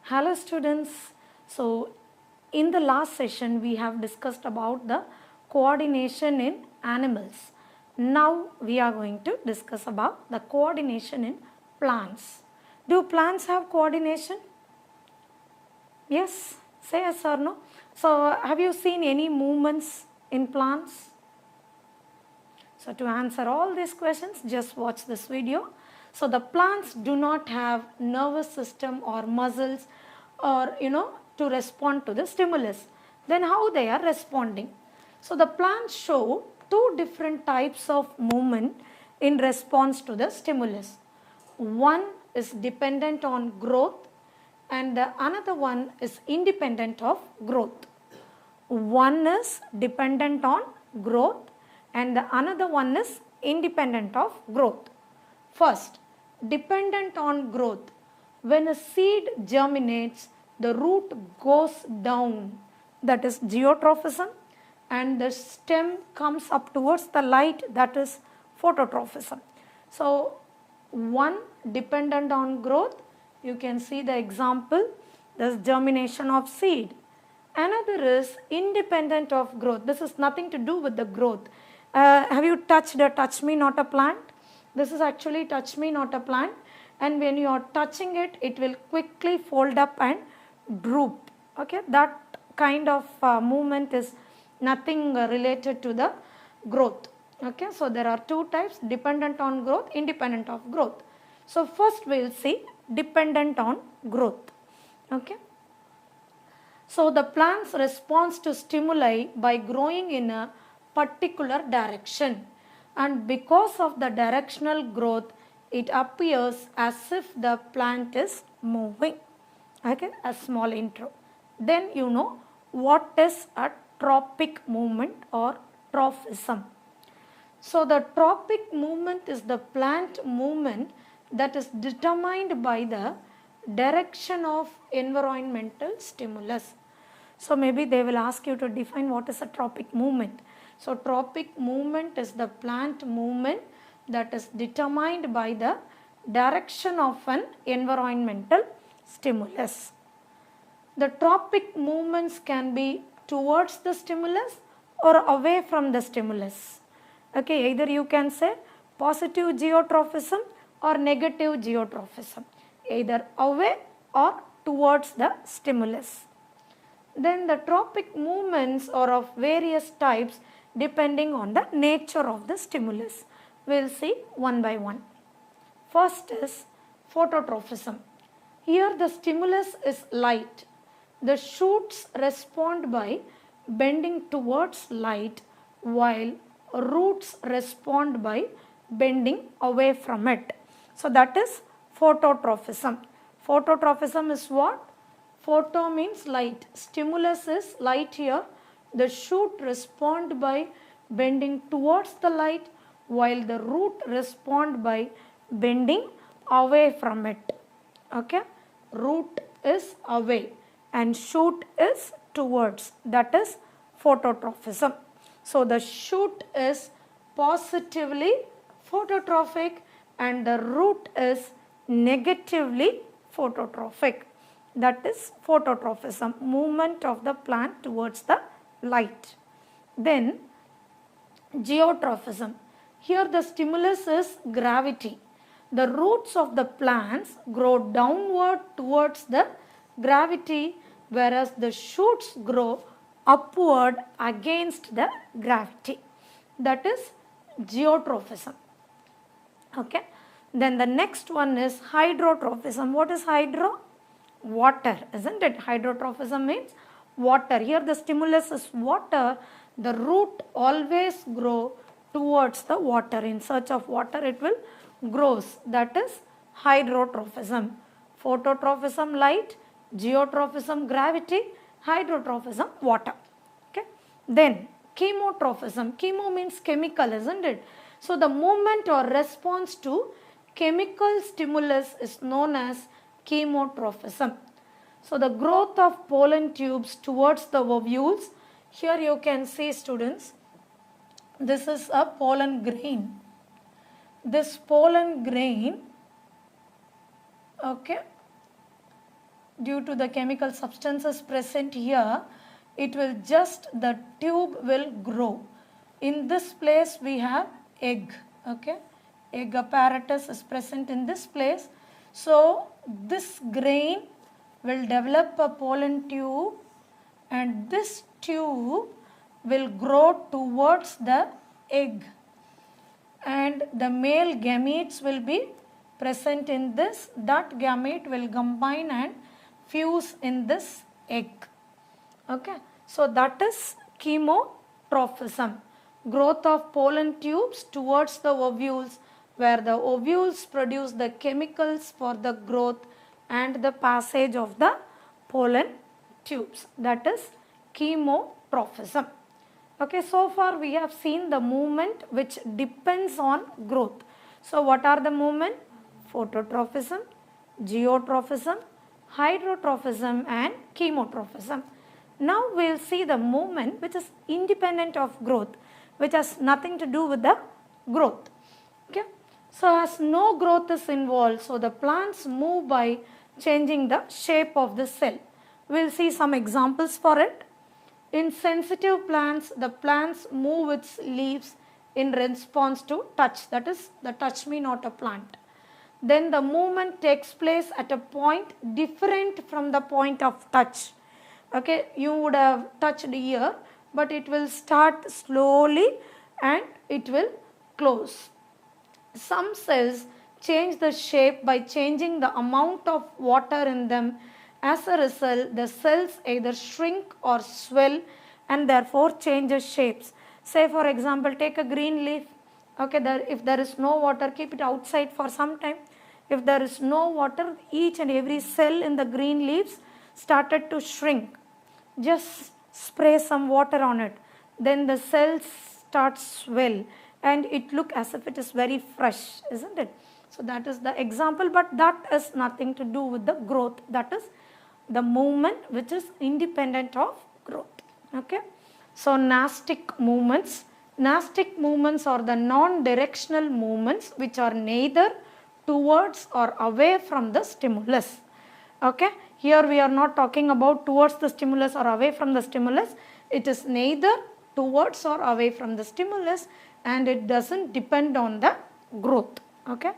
Hello students. So in the last session we have discussed about the coordination in animals. Now we are going to discuss about the coordination in plants. Do plants have coordination? Yes, say yes or no. So have you seen any movements in plants? So to answer all these questions, just watch this video. So the plants do not have nervous system or muscles or to respond to the stimulus. Then how they are responding? So the plants show two different types of movement in response to the stimulus. One is dependent on growth and the another one is independent of growth. One is dependent on growth and the another one is independent of growth. First, dependent on growth. When a seed germinates, the root goes down, that is geotrophism, and the stem comes up towards the light, that is phototrophism. So, one dependent on growth, you can see the example, this germination of seed. Another is independent of growth. This is nothing to do with the growth. Have you touched a touch me not a plant? This is actually touch me not a plant, and when you are touching it, it will quickly fold up and droop. Okay, that kind of movement is nothing related to the growth. Okay, so there are two types, dependent on growth, independent of growth. So first we will see dependent on growth. Okay. So the plant's responds to stimuli by growing in a particular direction, and because of the directional growth it appears as if the plant is moving. Okay, a small intro. Then you know what is a tropic movement or trophism. So the tropic movement is the plant movement that is determined by the direction of environmental stimulus. So maybe they will ask you to define what is a tropic movement. So tropic movement is the plant movement that is determined by the direction of an environmental stimulus. The tropic movements can be towards the stimulus or away from the stimulus. Okay, either you can say positive geotrophism or negative geotrophism, either away or towards the stimulus. Then the tropic movements are of various types depending on the nature of the stimulus. We will see one by one. First is phototrophism. Here the stimulus is light. The shoots respond by bending towards light while roots respond by bending away from it. So that is phototrophism. Phototrophism is what? Photo means light. Stimulus is light here. The shoot respond by bending towards the light while the root respond by bending away from it. Okay. Root is away and shoot is towards. That is phototrophism. So the shoot is positively phototrophic and the root is negatively phototrophic. That is phototrophism, movement of the plant towards the light. Then geotrophism. Here the stimulus is gravity. The roots of the plants grow downward towards the gravity, whereas the shoots grow upward against the gravity. That is geotrophism. Okay. Then the next one is hydrotrophism. What is hydro? Water, isn't it? Hydrotrophism means water. Here the stimulus is water. The root always grow towards the water. In search of water it will grows. That is hydrotrophism. Phototrophism light, geotrophism gravity, hydrotrophism water. Okay. Then chemotrophism. Chemo means chemical, isn't it? So the movement or response to chemical stimulus is known as chemotrophism. So the growth of pollen tubes towards the ovules. Here you can see, students, this is a pollen grain. This pollen grain, okay, due to the chemical substances present here, it will just, the tube will grow. In this place we have egg, okay, egg apparatus is present in this place. So this grain will develop a pollen tube, and this tube will grow towards the egg, and the male gametes will be present in this. That gamete will combine and fuse in this egg. Okay, so that is chemotrophism, growth of pollen tubes towards the ovules, where the ovules produce the chemicals for the growth and the passage of the pollen tubes. That is chemotrophism. Okay, so far we have seen the movement which depends on growth. So what are the movement? Phototrophism, geotrophism, hydrotrophism and chemotrophism. Now we will see the movement which is independent of growth, which has nothing to do with the growth. Okay. So as no growth is involved, so the plants move by changing the shape of the cell. We will see some examples for it. In sensitive plants, the plants move its leaves in response to touch. That is, the touch me not a plant. Then the movement takes place at a point different from the point of touch. Okay, you would have touched here, but it will start slowly and it will close. Some cells change the shape by changing the amount of water in them. As a result, the cells either shrink or swell and therefore changes shapes. Say for example, take a green leaf. Okay, if there is no water, keep it outside for some time. If there is no water, each and every cell in the green leaves started to shrink. Just spray some water on it. Then the cells start swell and it look as if it is very fresh, isn't it? So that is the example, but that has nothing to do with the growth. That is the movement which is independent of growth. Okay. So nastic movements. Nastic movements are the non-directional movements which are neither towards or away from the stimulus. Okay. Here we are not talking about towards the stimulus or away from the stimulus. It is neither towards or away from the stimulus, and it doesn't depend on the growth. Okay.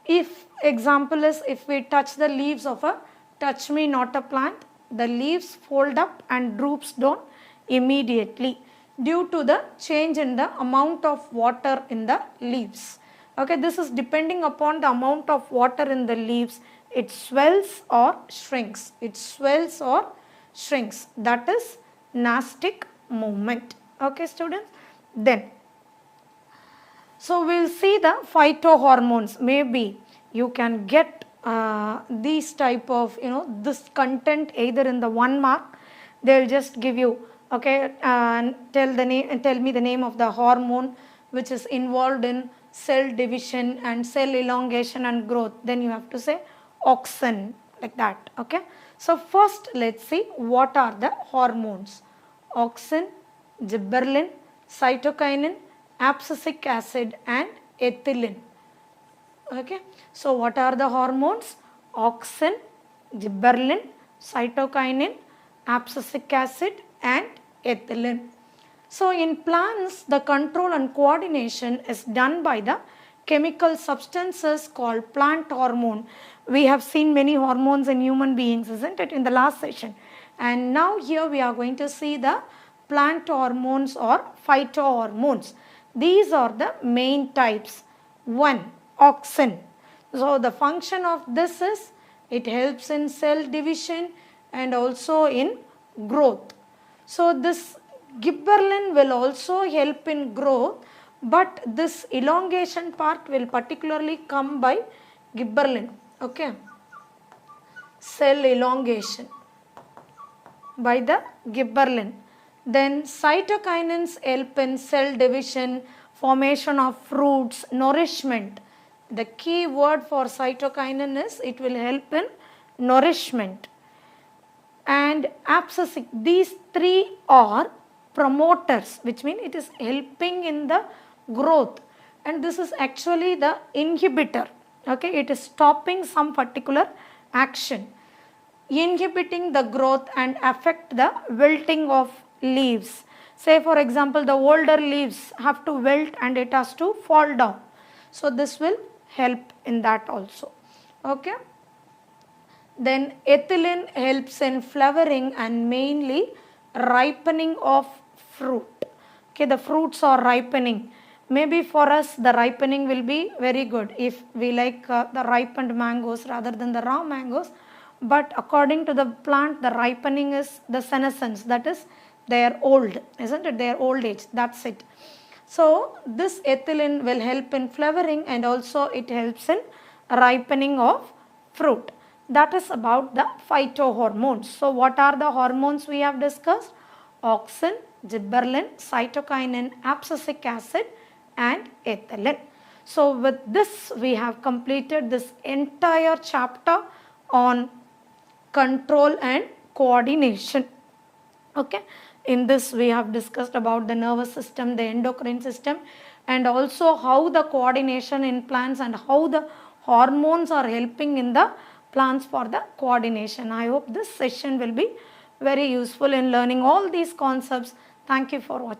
If example is, if we touch the leaves of a touch me not a plant, the leaves fold up and droops down immediately due to the change in the amount of water in the leaves. Okay, this is depending upon the amount of water in the leaves. It swells or shrinks. It swells or shrinks. That is nastic movement. Okay, students. Then, so we will see the phytohormones. Maybe you can get these type of, this content either in the 1 mark. They will just give you, okay, tell me the name of the hormone which is involved in cell division and cell elongation and growth. Then you have to say auxin, like that. Okay. So first let's see what are the hormones. Auxin, gibberellin, cytokinin, abscisic acid and ethylene. Okay. So what are the hormones? Auxin, gibberellin, cytokinin, abscisic acid and ethylene. So in plants, the control and coordination is done by the chemical substances called plant hormone. We have seen many hormones in human beings, isn't it, in the last session. And now here we are going to see the plant hormones or phytohormones. These are the main types. 1. Auxin. So the function of this is, it helps in cell division and also in growth. So this gibberellin will also help in growth, but this elongation part will particularly come by gibberellin. Okay. Cell elongation by the gibberellin. Then cytokinins help in cell division, formation of fruits, nourishment. The key word for cytokinin is, it will help in nourishment. And abscisic, these 3 are promoters, which means it is helping in the growth, and this is actually the inhibitor. Okay, it is stopping some particular action. inhibiting the growth and affect the wilting of leaves. Say for example, the older leaves have to wilt and it has to fall down. So this will help in that also. Okay. Then ethylene helps in flowering and mainly ripening of fruit. Okay, the fruits are ripening. Maybe for us the ripening will be very good if we like the ripened mangoes rather than the raw mangoes. But according to the plant, the ripening is the senescence, that is they are old, isn't it? Their old age, that's it. So this ethylene will help in flowering and also it helps in ripening of fruit. That is about the phytohormones. So what are the hormones we have discussed? Auxin, gibberellin, cytokinin, abscisic acid and ethylene. So with this we have completed this entire chapter on control and coordination. Okay. In this we have discussed about the nervous system, the endocrine system, and also how the coordination in plants and how the hormones are helping in the plants for the coordination. I hope this session will be very useful in learning all these concepts. Thank you for watching.